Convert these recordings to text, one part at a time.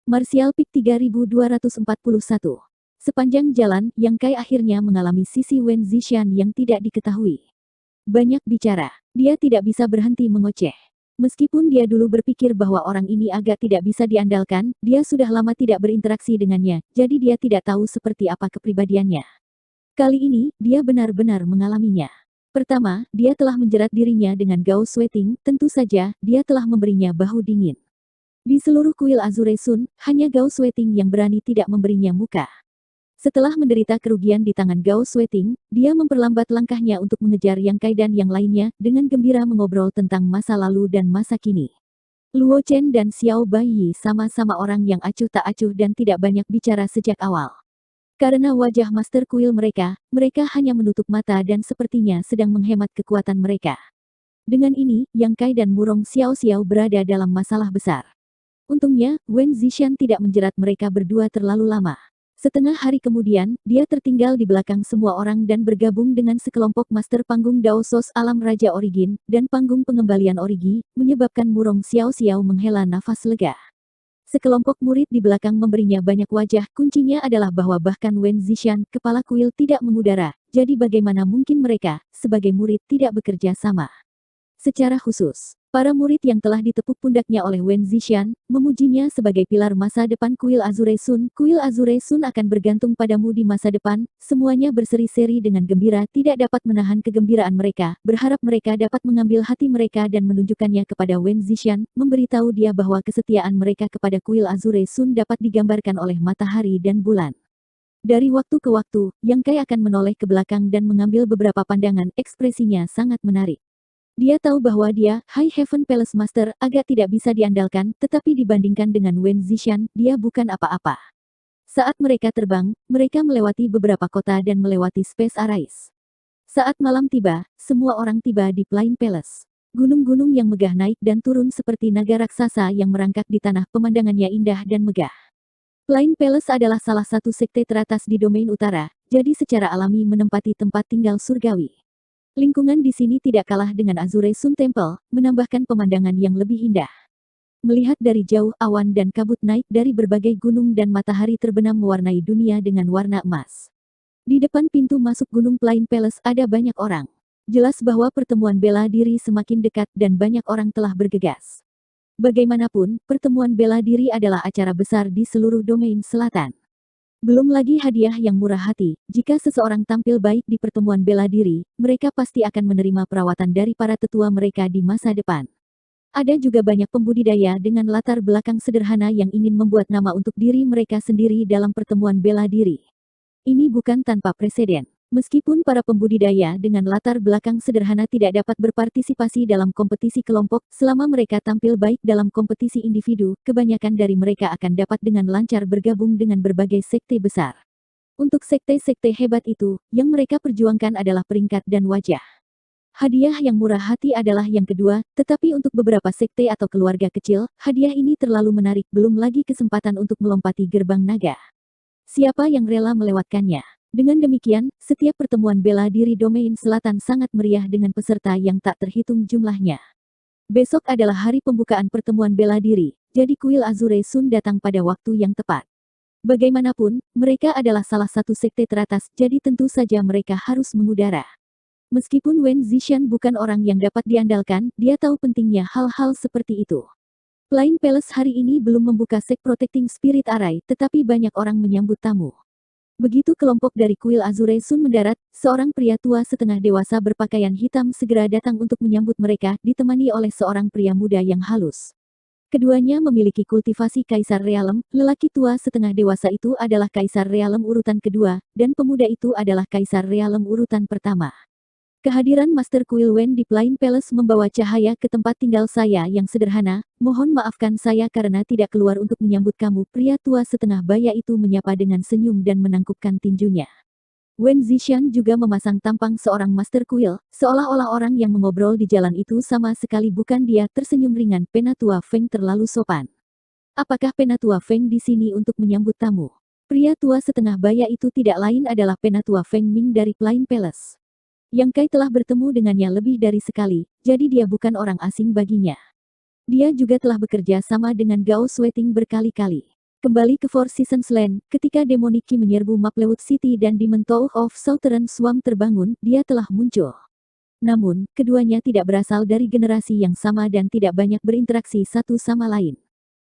Martial Peak 3241. Sepanjang jalan, Yang Kai akhirnya mengalami sisi Wen Zishan yang tidak diketahui. Banyak bicara. Dia tidak bisa berhenti mengoceh. Meskipun dia dulu berpikir bahwa orang ini agak tidak bisa diandalkan, dia sudah lama tidak berinteraksi dengannya, jadi dia tidak tahu seperti apa kepribadiannya. Kali ini, dia benar-benar mengalaminya. Pertama, dia telah menjerat dirinya dengan Gauss Sweating, tentu saja, dia telah memberinya bahu dingin. Di seluruh kuil Azure Sun, hanya Gauss Sweating yang berani tidak memberinya muka. Setelah menderita kerugian di tangan Gauss Sweating, dia memperlambat langkahnya untuk mengejar Yang Kai dan yang lainnya, dengan gembira mengobrol tentang masa lalu dan masa kini. Luo Chen dan Xiao Baiyi sama-sama orang yang acuh tak acuh dan tidak banyak bicara sejak awal. Karena wajah Master Kuil mereka hanya menutup mata dan sepertinya sedang menghemat kekuatan mereka. Dengan ini, Yang Kai dan Murong Xiao Xiao berada dalam masalah besar. Untungnya, Wen Zishan tidak menjerat mereka berdua terlalu lama. Setengah hari kemudian, dia tertinggal di belakang semua orang dan bergabung dengan sekelompok master panggung Daosos Alam Raja Origin, dan panggung pengembalian Origi, menyebabkan Murong Xiao Xiao menghela nafas lega. Sekelompok murid di belakang memberinya banyak wajah, kuncinya adalah bahwa bahkan Wen Zishan, kepala kuil tidak mengudara, jadi bagaimana mungkin mereka, sebagai murid tidak bekerja sama. Secara khusus, para murid yang telah ditepuk pundaknya oleh Wen Zishan, memujinya sebagai pilar masa depan kuil Azure Sun. Kuil Azure Sun akan bergantung padamu di masa depan, semuanya berseri-seri dengan gembira tidak dapat menahan kegembiraan mereka, berharap mereka dapat mengambil hati mereka dan menunjukkannya kepada Wen Zishan, memberitahu dia bahwa kesetiaan mereka kepada kuil Azure Sun dapat digambarkan oleh matahari dan bulan. Dari waktu ke waktu, Yang Kai akan menoleh ke belakang dan mengambil beberapa pandangan, ekspresinya sangat menarik. Dia tahu bahwa dia, High Heaven Palace Master, agak tidak bisa diandalkan, tetapi dibandingkan dengan Wen Zishan, dia bukan apa-apa. Saat mereka terbang, mereka melewati beberapa kota dan melewati Space Arais. Saat malam tiba, semua orang tiba di Plain Palace. Gunung-gunung yang megah naik dan turun seperti naga raksasa yang merangkak di tanah, pemandangannya indah dan megah. Plain Palace adalah salah satu sekte teratas di domain utara, jadi secara alami menempati tempat tinggal surgawi. Lingkungan di sini tidak kalah dengan Azure Sun Temple, menambahkan pemandangan yang lebih indah. Melihat dari jauh, awan dan kabut naik dari berbagai gunung dan matahari terbenam mewarnai dunia dengan warna emas. Di depan pintu masuk Gunung Plain Palace ada banyak orang. Jelas bahwa pertemuan bela diri semakin dekat dan banyak orang telah bergegas. Bagaimanapun, pertemuan bela diri adalah acara besar di seluruh domain selatan. Belum lagi hadiah yang murah hati, jika seseorang tampil baik di pertemuan bela diri, mereka pasti akan menerima perawatan dari para tetua mereka di masa depan. Ada juga banyak pembudidaya dengan latar belakang sederhana yang ingin membuat nama untuk diri mereka sendiri dalam pertemuan bela diri. Ini bukan tanpa preseden. Meskipun para pembudidaya dengan latar belakang sederhana tidak dapat berpartisipasi dalam kompetisi kelompok, selama mereka tampil baik dalam kompetisi individu, kebanyakan dari mereka akan dapat dengan lancar bergabung dengan berbagai sekte besar. Untuk sekte-sekte hebat itu, yang mereka perjuangkan adalah peringkat dan wajah. Hadiah yang murah hati adalah yang kedua, tetapi untuk beberapa sekte atau keluarga kecil, hadiah ini terlalu menarik, belum lagi kesempatan untuk melompati gerbang naga. Siapa yang rela melewatkannya? Dengan demikian, setiap pertemuan bela diri domain selatan sangat meriah dengan peserta yang tak terhitung jumlahnya. Besok adalah hari pembukaan pertemuan bela diri, jadi kuil Azure Sun datang pada waktu yang tepat. Bagaimanapun, mereka adalah salah satu sekte teratas, jadi tentu saja mereka harus mengudara. Meskipun Wen Zishan bukan orang yang dapat diandalkan, dia tahu pentingnya hal-hal seperti itu. Plain Palace hari ini belum membuka Sek Protecting Spirit Array, tetapi banyak orang menyambut tamu. Begitu kelompok dari kuil Azure Sun mendarat, seorang pria tua setengah dewasa berpakaian hitam segera datang untuk menyambut mereka, ditemani oleh seorang pria muda yang halus. Keduanya memiliki kultivasi Kaisar Realem, lelaki tua setengah dewasa itu adalah Kaisar Realem urutan kedua, dan pemuda itu adalah Kaisar Realem urutan pertama. Kehadiran Master Kuil Wen di Plain Palace membawa cahaya ke tempat tinggal saya yang sederhana. Mohon maafkan saya karena tidak keluar untuk menyambut kamu. Pria tua setengah baya itu menyapa dengan senyum dan menangkupkan tinjunya. Wen Zishan juga memasang tampang seorang Master Kuil, seolah-olah orang yang mengobrol di jalan itu sama sekali bukan dia. Tersenyum ringan. Penatua Feng terlalu sopan. Apakah Penatua Feng di sini untuk menyambut tamu? Pria tua setengah baya itu tidak lain adalah Penatua Feng Ming dari Plain Palace. Yang Kai telah bertemu dengannya lebih dari sekali, jadi dia bukan orang asing baginya. Dia juga telah bekerja sama dengan Gauss Sweating berkali-kali. Kembali ke Four Seasons Land, ketika Demoniki menyerbu Maplewood City dan Demon Tower of Southern Swamp terbangun, dia telah muncul. Namun, keduanya tidak berasal dari generasi yang sama dan tidak banyak berinteraksi satu sama lain.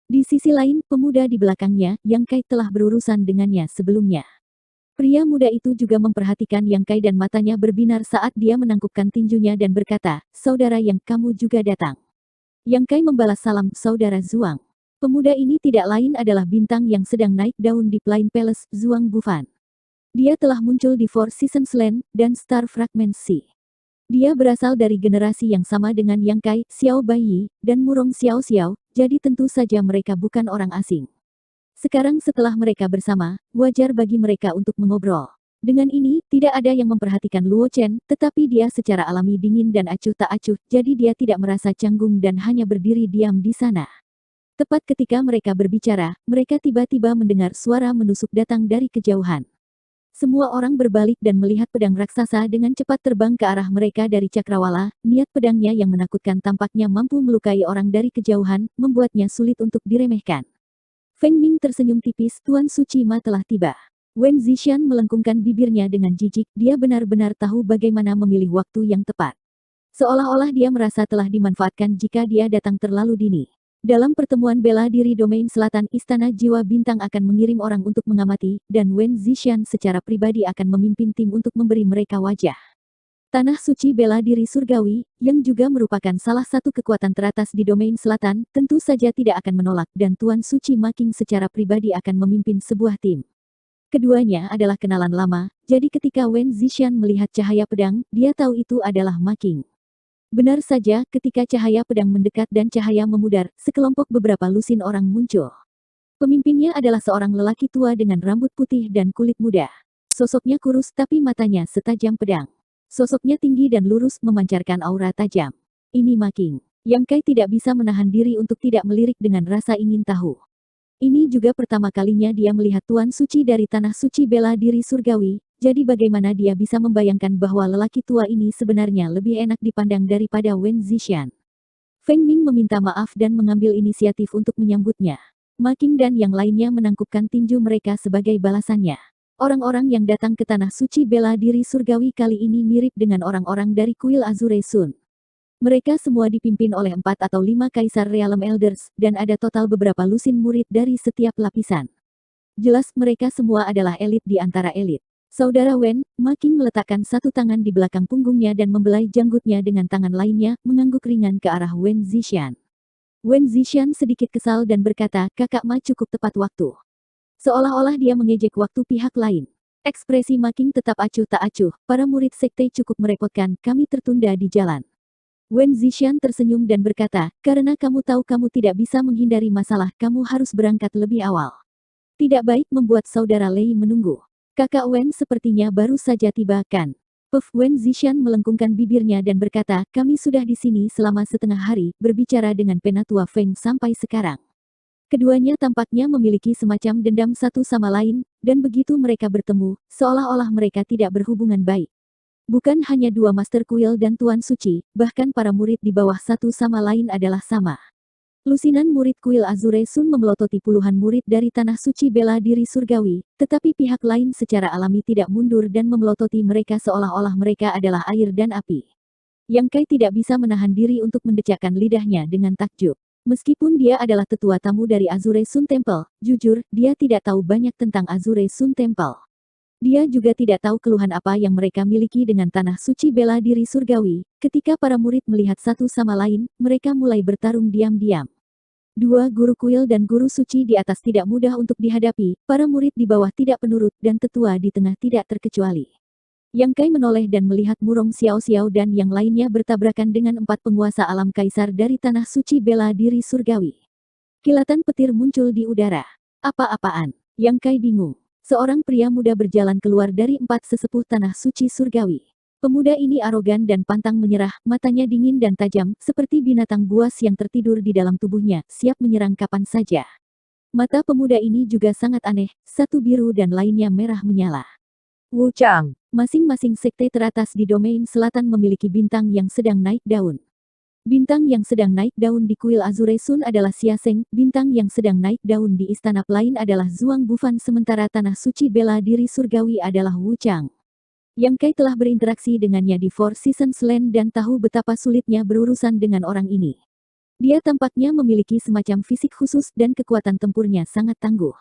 Di sisi lain, pemuda di belakangnya, Yang Kai telah berurusan dengannya sebelumnya. Pria muda itu juga memperhatikan Yang Kai dan matanya berbinar saat dia menangkupkan tinjunya dan berkata, "Saudara Yang, kamu juga datang." Yang Kai membalas salam, "Saudara Zuang." Pemuda ini tidak lain adalah bintang yang sedang naik daun di Plain Palace, Zuang Bufan. Dia telah muncul di Four Seasons Land dan Star Fragment Sea. Dia berasal dari generasi yang sama dengan Yang Kai, Xiao Baiyi, dan Murong Xiao Xiao, jadi tentu saja mereka bukan orang asing. Sekarang setelah mereka bersama, wajar bagi mereka untuk mengobrol. Dengan ini, tidak ada yang memperhatikan Luo Chen, tetapi dia secara alami dingin dan acuh tak acuh, jadi dia tidak merasa canggung dan hanya berdiri diam di sana. Tepat ketika mereka berbicara, mereka tiba-tiba mendengar suara menusuk datang dari kejauhan. Semua orang berbalik dan melihat pedang raksasa dengan cepat terbang ke arah mereka dari cakrawala. Niat pedangnya yang menakutkan tampaknya mampu melukai orang dari kejauhan, membuatnya sulit untuk diremehkan. Feng Ming tersenyum tipis, Tuan Suci Ma telah tiba. Wen Zishan melengkungkan bibirnya dengan jijik, dia benar-benar tahu bagaimana memilih waktu yang tepat. Seolah-olah dia merasa telah dimanfaatkan jika dia datang terlalu dini. Dalam pertemuan bela diri domain selatan, Istana Jiwa Bintang akan mengirim orang untuk mengamati, dan Wen Zishan secara pribadi akan memimpin tim untuk memberi mereka wajah. Tanah suci bela diri surgawi, yang juga merupakan salah satu kekuatan teratas di domain selatan, tentu saja tidak akan menolak dan Tuan Suci Ma King secara pribadi akan memimpin sebuah tim. Keduanya adalah kenalan lama, jadi ketika Wen Zishan melihat cahaya pedang, dia tahu itu adalah Ma King. Benar saja, ketika cahaya pedang mendekat dan cahaya memudar, sekelompok beberapa lusin orang muncul. Pemimpinnya adalah seorang lelaki tua dengan rambut putih dan kulit muda. Sosoknya kurus tapi matanya setajam pedang. Sosoknya tinggi dan lurus memancarkan aura tajam. Ini Ma King. Yang Kai tidak bisa menahan diri untuk tidak melirik dengan rasa ingin tahu. Ini juga pertama kalinya dia melihat Tuan Suci dari Tanah Suci Bela Diri Surgawi. Jadi bagaimana dia bisa membayangkan bahwa lelaki tua ini sebenarnya lebih enak dipandang daripada Wen Zishan. Feng Ming meminta maaf dan mengambil inisiatif untuk menyambutnya. Ma King dan yang lainnya menangkupkan tinju mereka sebagai balasannya. Orang-orang yang datang ke Tanah Suci Bela Diri Surgawi kali ini mirip dengan orang-orang dari kuil Azure Sun. Mereka semua dipimpin oleh 4 atau 5 Kaisar Realm Elders, dan ada total beberapa lusin murid dari setiap lapisan. Jelas mereka semua adalah elit di antara elit. Saudara Wen, Ma King meletakkan satu tangan di belakang punggungnya dan membelai janggutnya dengan tangan lainnya, mengangguk ringan ke arah Wen Zishan. Wen Zishan sedikit kesal dan berkata, "Kakak Ma cukup tepat waktu." Seolah-olah dia mengejek waktu pihak lain. Ekspresi Ma King tetap acuh tak acuh, para murid sekte cukup merepotkan, kami tertunda di jalan. Wen Zishan tersenyum dan berkata, "Karena kamu tahu kamu tidak bisa menghindari masalah, kamu harus berangkat lebih awal. Tidak baik membuat saudara Lei menunggu. Kakak Wen sepertinya baru saja tiba kan?" Wen Zishan melengkungkan bibirnya dan berkata, "Kami sudah di sini selama setengah hari, berbicara dengan Penatua Feng sampai sekarang." Keduanya tampaknya memiliki semacam dendam satu sama lain, dan begitu mereka bertemu, seolah-olah mereka tidak berhubungan baik. Bukan hanya dua Master Kuil dan Tuan Suci, bahkan para murid di bawah satu sama lain adalah sama. Lusinan murid kuil Azure Sun memelototi puluhan murid dari Tanah Suci Bela Diri Surgawi, tetapi pihak lain secara alami tidak mundur dan memelototi mereka seolah-olah mereka adalah air dan api. Yang Kai tidak bisa menahan diri untuk mendecakkan lidahnya dengan takjub. Meskipun dia adalah tetua tamu dari Azure Sun Temple, jujur, dia tidak tahu banyak tentang Azure Sun Temple. Dia juga tidak tahu keluhan apa yang mereka miliki dengan Tanah Suci Bela Diri Surgawi. Ketika para murid melihat satu sama lain, mereka mulai bertarung diam-diam. Dua guru kuil dan guru suci di atas tidak mudah untuk dihadapi, para murid di bawah tidak penurut dan tetua di tengah tidak terkecuali. Yang Kai menoleh dan melihat Murong Xiao Xiao dan yang lainnya bertabrakan dengan 4 penguasa alam kaisar dari Tanah Suci Bela Diri Surgawi. Kilatan petir muncul di udara. Apa-apaan? Yang Kai bingung. Seorang pria muda berjalan keluar dari 4 sesepuh Tanah Suci Surgawi. Pemuda ini arogan dan pantang menyerah, matanya dingin dan tajam, seperti binatang buas yang tertidur di dalam tubuhnya, siap menyerang kapan saja. Mata pemuda ini juga sangat aneh, satu biru dan lainnya merah menyala. Wu Chang, masing-masing sekte teratas di domain selatan memiliki bintang yang sedang naik daun. Bintang yang sedang naik daun di kuil Azure Sun adalah Xia Zeng, bintang yang sedang naik daun di istana lain adalah Zhuang Bufan, sementara tanah suci bela diri surgawi adalah Wu Chang. Yang Kai telah berinteraksi dengannya di Four Seasons Land dan tahu betapa sulitnya berurusan dengan orang ini. Dia tampaknya memiliki semacam fisik khusus dan kekuatan tempurnya sangat tangguh.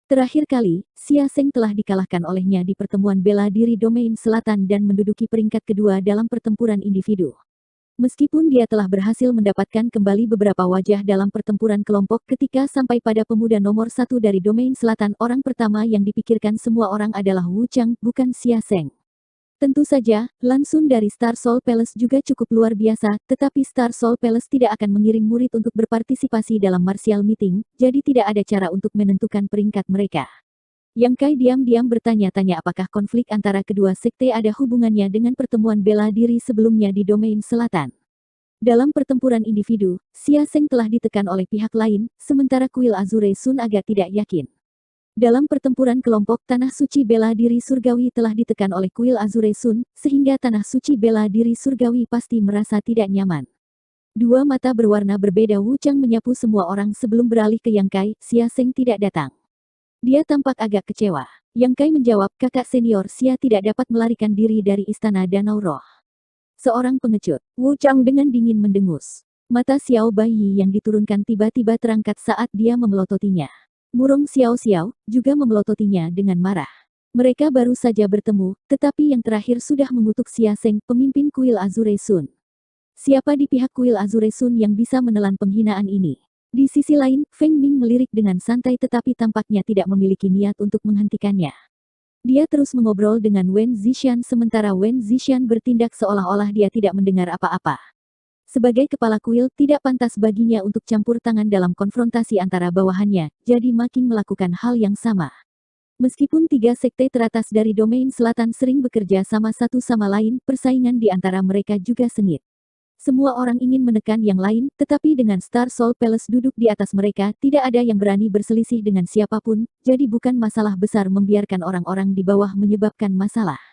Terakhir kali, Xia Zeng telah dikalahkan olehnya di pertemuan bela diri domain selatan dan menduduki peringkat kedua dalam pertempuran individu. Meskipun dia telah berhasil mendapatkan kembali beberapa wajah dalam pertempuran kelompok ketika sampai pada pemuda nomor 1 dari domain selatan, orang pertama yang dipikirkan semua orang adalah Wu Chang, bukan Xia Zeng. Tentu saja, Lan Xun dari Star Soul Palace juga cukup luar biasa, tetapi Star Soul Palace tidak akan mengirim murid untuk berpartisipasi dalam martial meeting, jadi tidak ada cara untuk menentukan peringkat mereka. Yang Kai diam-diam bertanya-tanya apakah konflik antara kedua sekte ada hubungannya dengan pertemuan bela diri sebelumnya di domain selatan. Dalam pertempuran individu, Xia Zeng telah ditekan oleh pihak lain, sementara kuil Azure Sun agak tidak yakin. Dalam pertempuran kelompok, tanah suci bela diri surgawi telah ditekan oleh kuil Azure Sun, sehingga tanah suci bela diri surgawi pasti merasa tidak nyaman. Dua mata berwarna berbeda Wu Chang menyapu semua orang sebelum beralih ke Yang Kai. Xia Zeng tidak datang. Dia tampak agak kecewa. Yang Kai menjawab, kakak senior Xia tidak dapat melarikan diri dari istana Danau Roh. Seorang pengecut. Wu Chang dengan dingin mendengus. Mata Xiao Baiyi yang diturunkan tiba-tiba terangkat saat dia memelototinya. Murung Xiao Xiao juga memelototinya dengan marah. Mereka baru saja bertemu, tetapi yang terakhir sudah mengutuk Xia Zeng, pemimpin kuil Azure Sun. Siapa di pihak kuil Azure Sun yang bisa menelan penghinaan ini? Di sisi lain, Feng Ming melirik dengan santai tetapi tampaknya tidak memiliki niat untuk menghentikannya. Dia terus mengobrol dengan Wen Zishan sementara Wen Zishan bertindak seolah-olah dia tidak mendengar apa-apa. Sebagai kepala kuil, tidak pantas baginya untuk campur tangan dalam konfrontasi antara bawahannya, jadi Making melakukan hal yang sama. Meskipun tiga sekte teratas dari domain selatan sering bekerja sama satu sama lain, persaingan di antara mereka juga sengit. Semua orang ingin menekan yang lain, tetapi dengan Star Soul Palace duduk di atas mereka, tidak ada yang berani berselisih dengan siapapun, jadi bukan masalah besar membiarkan orang-orang di bawah menyebabkan masalah.